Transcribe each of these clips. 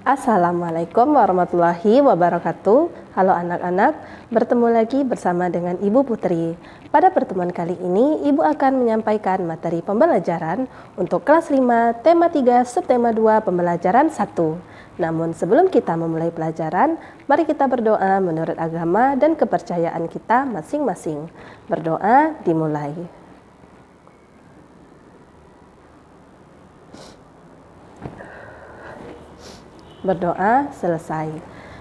Assalamualaikum warahmatullahi wabarakatuh. Halo anak-anak, bertemu lagi bersama dengan Ibu Putri. Pada pertemuan kali ini, Ibu akan menyampaikan materi pembelajaran untuk kelas 5, tema 3, subtema 2, pembelajaran 1. Namun sebelum kita memulai pelajaran, mari kita berdoa menurut agama dan kepercayaan kita masing-masing. Berdoa dimulai. Berdoa selesai.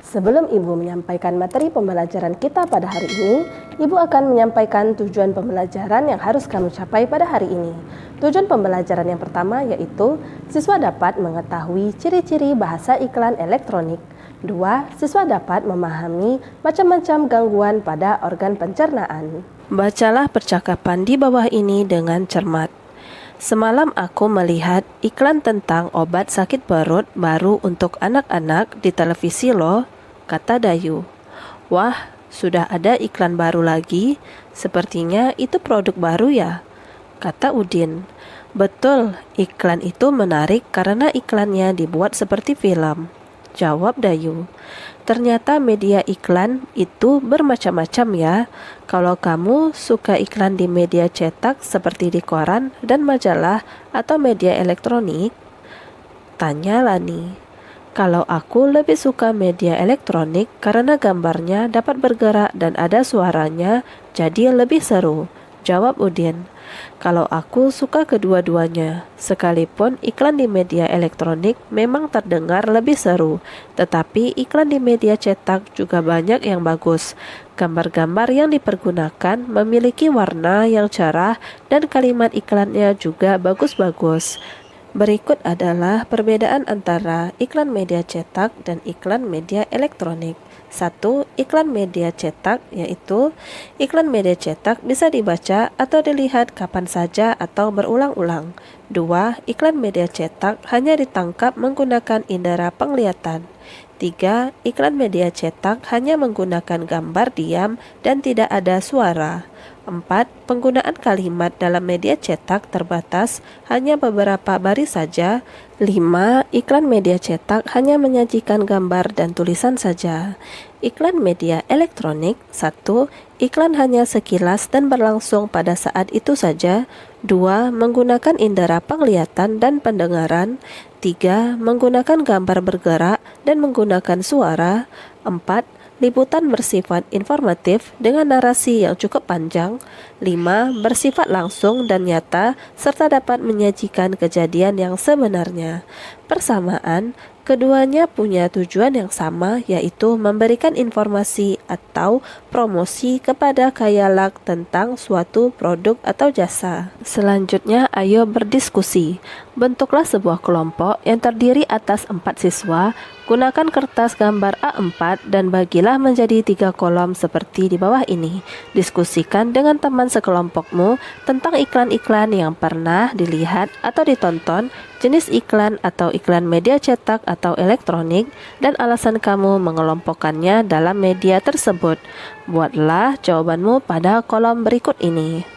Sebelum Ibu menyampaikan materi pembelajaran kita pada hari ini, Ibu akan menyampaikan tujuan pembelajaran yang harus kamu capai pada hari ini. Tujuan pembelajaran yang pertama yaitu siswa dapat mengetahui ciri-ciri bahasa iklan elektronik. 2. Siswa dapat memahami macam-macam gangguan pada organ pencernaan. Bacalah percakapan di bawah ini dengan cermat. Semalam aku melihat iklan tentang obat sakit perut baru untuk anak-anak di televisi loh, kata Dayu. Wah, sudah ada iklan baru lagi? Sepertinya itu produk baru ya, kata Udin. Betul, iklan itu menarik karena iklannya dibuat seperti film, jawab Dayu. Ternyata media iklan itu bermacam-macam ya. Kalau kamu suka iklan di media cetak seperti di koran dan majalah atau media elektronik, tanya Lani. Kalau aku lebih suka media elektronik karena gambarnya dapat bergerak dan ada suaranya, jadi lebih seru, jawab Udin. Kalau aku suka kedua-duanya, sekalipun iklan di media elektronik memang terdengar lebih seru, tetapi iklan di media cetak juga banyak yang bagus. Gambar-gambar yang dipergunakan memiliki warna yang cerah dan kalimat iklannya juga bagus-bagus. Berikut adalah perbedaan antara iklan media cetak dan iklan media elektronik. 1. Iklan media cetak, yaitu iklan media cetak bisa dibaca atau dilihat kapan saja atau berulang-ulang. 2. Iklan media cetak hanya ditangkap menggunakan indera penglihatan. 3. Iklan media cetak hanya menggunakan gambar diam dan tidak ada suara. 4. Penggunaan kalimat dalam media cetak terbatas, hanya beberapa baris saja. 5. Iklan media cetak hanya menyajikan gambar dan tulisan saja. Iklan media elektronik. 1. Iklan hanya sekilas dan berlangsung pada saat itu saja. 2. Menggunakan indera penglihatan dan pendengaran. 3. Menggunakan gambar bergerak dan menggunakan suara. 4. Liputan bersifat informatif dengan narasi yang cukup panjang. 5. Bersifat langsung dan nyata serta dapat menyajikan kejadian yang sebenarnya. Persamaan, keduanya punya tujuan yang sama, yaitu memberikan informasi atau promosi kepada khayalak tentang suatu produk atau jasa. Selanjutnya, ayo berdiskusi. Bentuklah sebuah kelompok yang terdiri atas 4 siswa. Gunakan kertas gambar A4 dan bagilah menjadi 3 kolom seperti di bawah ini. Diskusikan dengan teman sekelompokmu tentang iklan-iklan yang pernah dilihat atau ditonton, jenis iklan atau iklan media cetak atau elektronik, dan alasan kamu mengelompokkannya dalam media tersebut. Buatlah jawabanmu pada kolom berikut ini.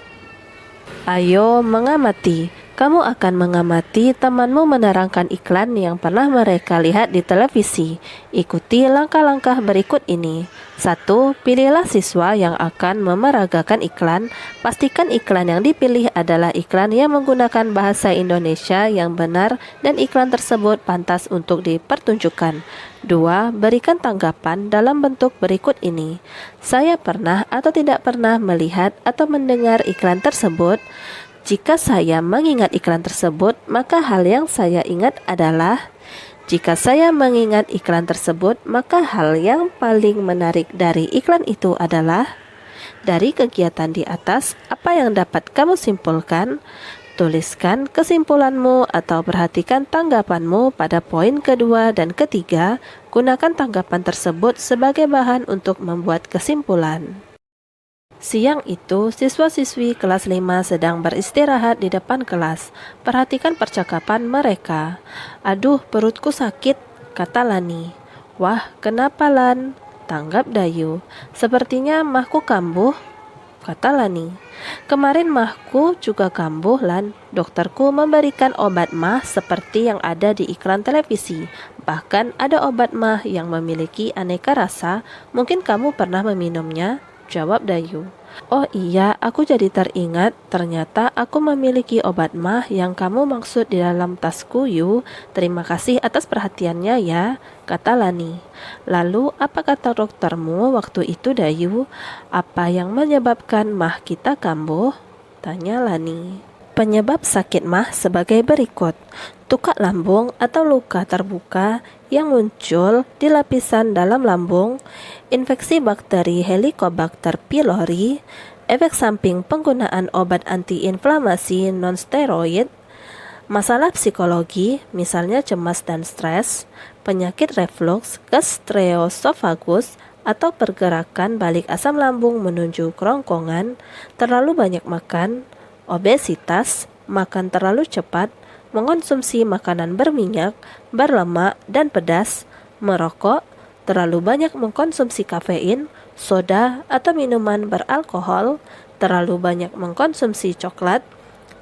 Ayo mengamati. Kamu akan mengamati temanmu menerangkan iklan yang pernah mereka lihat di televisi. Ikuti langkah-langkah berikut ini. 1. Pilihlah siswa yang akan memeragakan iklan. Pastikan iklan yang dipilih adalah iklan yang menggunakan bahasa Indonesia yang benar dan iklan tersebut pantas untuk dipertunjukkan. 2. Berikan tanggapan dalam bentuk berikut ini. Saya pernah atau tidak pernah melihat atau mendengar iklan tersebut. Jika saya mengingat iklan tersebut, maka hal yang saya ingat adalah. Jika saya mengingat iklan tersebut, maka hal yang paling menarik dari iklan itu adalah. Dari kegiatan di atas, apa yang dapat kamu simpulkan? Tuliskan kesimpulanmu atau perhatikan tanggapanmu pada poin kedua dan ketiga. Gunakan tanggapan tersebut sebagai bahan untuk membuat kesimpulan. Siang itu, siswa-siswi kelas 5 sedang beristirahat di depan kelas. Perhatikan percakapan mereka. Aduh, perutku sakit, kata Lani. Wah, kenapa Lan? Tanggap Dayu. Sepertinya mahku kambuh. kata Lani. Kemarin mahku juga kambuh, Lan. Dokterku memberikan obat mah seperti yang ada di iklan televisi. Bahkan ada obat mah yang memiliki aneka rasa. Mungkin kamu pernah meminumnya? Jawab Dayu. Oh iya, aku jadi teringat. Ternyata aku memiliki obat mah yang kamu maksud di dalam tasku, Yu. Terima kasih atas perhatiannya ya, kata Lani. Lalu apa kata doktermu waktu itu, Dayu? Apa yang menyebabkan mah kita kambuh? Tanya Lani. Penyebab sakit mah sebagai berikut. Tukak lambung atau luka terbuka yang muncul di lapisan dalam lambung, infeksi bakteri Helicobacter pylori, efek samping penggunaan obat antiinflamasi non-steroid, masalah psikologi, misalnya cemas dan stres, penyakit reflux, gastroesophagus, atau pergerakan balik asam lambung menuju kerongkongan, terlalu banyak makan, obesitas, makan terlalu cepat, mengonsumsi makanan berminyak, berlemak, dan pedas, merokok, terlalu banyak mengkonsumsi kafein, soda, atau minuman beralkohol, terlalu banyak mengkonsumsi coklat,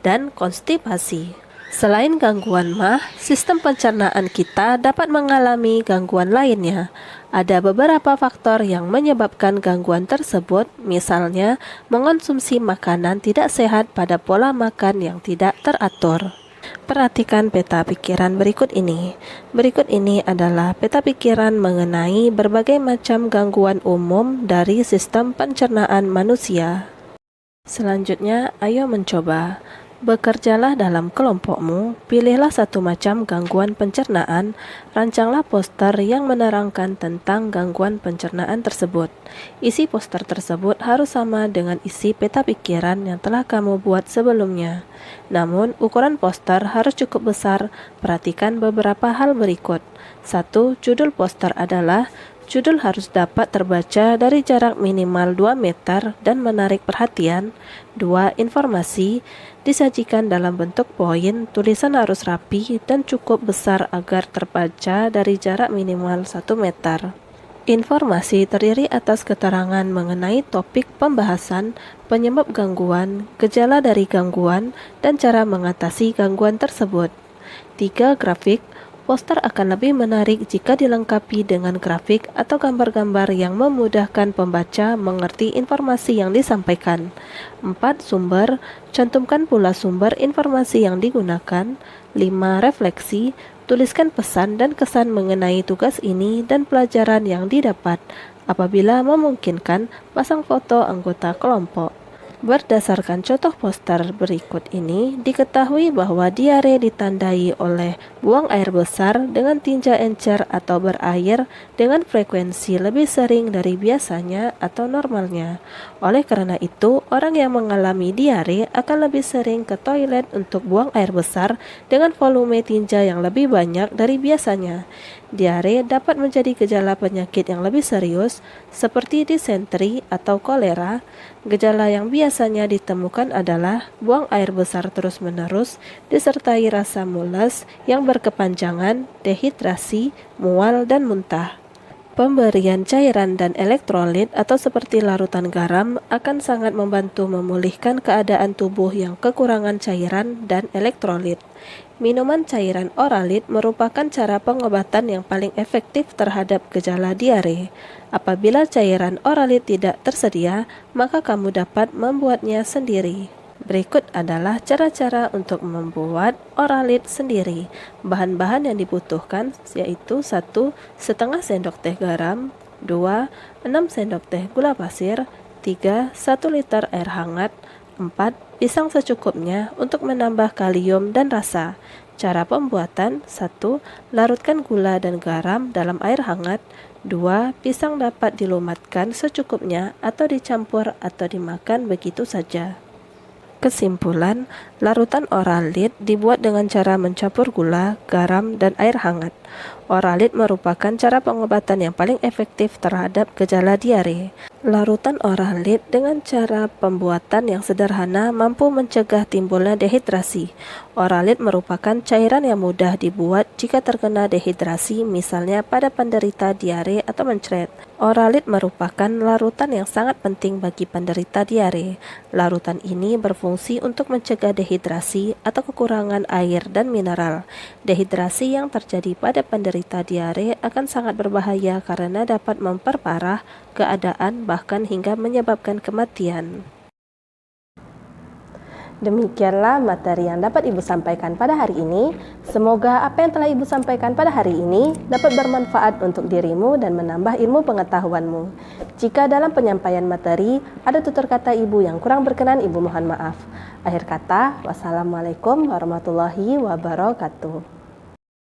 dan konstipasi. Selain gangguan mah, sistem pencernaan kita dapat mengalami gangguan lainnya. Ada beberapa faktor yang menyebabkan gangguan tersebut, misalnya mengonsumsi makanan tidak sehat pada pola makan yang tidak teratur. Perhatikan peta pikiran berikut ini. Berikut ini adalah peta pikiran mengenai berbagai macam gangguan umum dari sistem pencernaan manusia. Selanjutnya, ayo mencoba. Bekerjalah dalam kelompokmu, pilihlah satu macam gangguan pencernaan, rancanglah poster yang menerangkan tentang gangguan pencernaan tersebut. Isi poster tersebut harus sama dengan isi peta pikiran yang telah kamu buat sebelumnya. Namun, ukuran poster harus cukup besar. Perhatikan beberapa hal berikut. 1. Judul poster adalah judul harus dapat terbaca dari jarak minimal 2 meter dan menarik perhatian. 2. Informasi disajikan dalam bentuk poin, tulisan harus rapi dan cukup besar agar terbaca dari jarak minimal 1 meter. Informasi terdiri atas keterangan mengenai topik pembahasan, penyebab gangguan, gejala dari gangguan, dan cara mengatasi gangguan tersebut. 3. Grafik. Poster akan lebih menarik jika dilengkapi dengan grafik atau gambar-gambar yang memudahkan pembaca mengerti informasi yang disampaikan. 4. Sumber. Cantumkan pula sumber informasi yang digunakan. 5. Refleksi. Tuliskan pesan dan kesan mengenai tugas ini dan pelajaran yang didapat. Apabila memungkinkan, pasang foto anggota kelompok. Berdasarkan contoh poster berikut ini, diketahui bahwa diare ditandai oleh buang air besar dengan tinja encer atau berair dengan frekuensi lebih sering dari biasanya atau normalnya. Oleh karena itu, orang yang mengalami diare akan lebih sering ke toilet untuk buang air besar dengan volume tinja yang lebih banyak dari biasanya. Diare dapat menjadi gejala penyakit yang lebih serius seperti disenteri atau kolera. Gejala yang biasanya ditemukan adalah buang air besar terus-menerus disertai rasa mules yang berkepanjangan, dehidrasi, mual, dan muntah. Pemberian cairan dan elektrolit atau seperti larutan garam akan sangat membantu memulihkan keadaan tubuh yang kekurangan cairan dan elektrolit. Minuman cairan oralit merupakan cara pengobatan yang paling efektif terhadap gejala diare. Apabila cairan oralit tidak tersedia, maka kamu dapat membuatnya sendiri. Berikut adalah cara-cara untuk membuat oralit sendiri. Bahan-bahan yang dibutuhkan yaitu 1. Setengah sendok teh garam, 2. 6 sendok teh gula pasir, 3. 1 liter air hangat, 4. Pisang secukupnya untuk menambah kalium dan rasa. Cara pembuatan: 1. Larutkan gula dan garam dalam air hangat. 2. Pisang dapat dilumatkan secukupnya atau dicampur atau dimakan begitu saja. Kesimpulan, larutan Oralit dibuat dengan cara mencampur gula, garam, dan air hangat. Oralit merupakan cara pengobatan yang paling efektif terhadap gejala diare. Larutan Oralit dengan cara pembuatan yang sederhana mampu mencegah timbulnya dehidrasi. Oralit merupakan cairan yang mudah dibuat jika terkena dehidrasi, misalnya pada penderita diare atau mencret. Oralit merupakan larutan yang sangat penting bagi penderita diare. Larutan ini berfungsi untuk mencegah dehidrasi atau kekurangan air dan mineral. Dehidrasi yang terjadi pada penderita diare akan sangat berbahaya karena dapat memperparah keadaan bahkan hingga menyebabkan kematian. Demikianlah materi yang dapat Ibu sampaikan pada hari ini. Semoga apa yang telah Ibu sampaikan pada hari ini dapat bermanfaat untuk dirimu dan menambah ilmu pengetahuanmu. Jika dalam penyampaian materi ada tutur kata Ibu yang kurang berkenan, Ibu mohon maaf. Akhir kata, wassalamualaikum warahmatullahi wabarakatuh.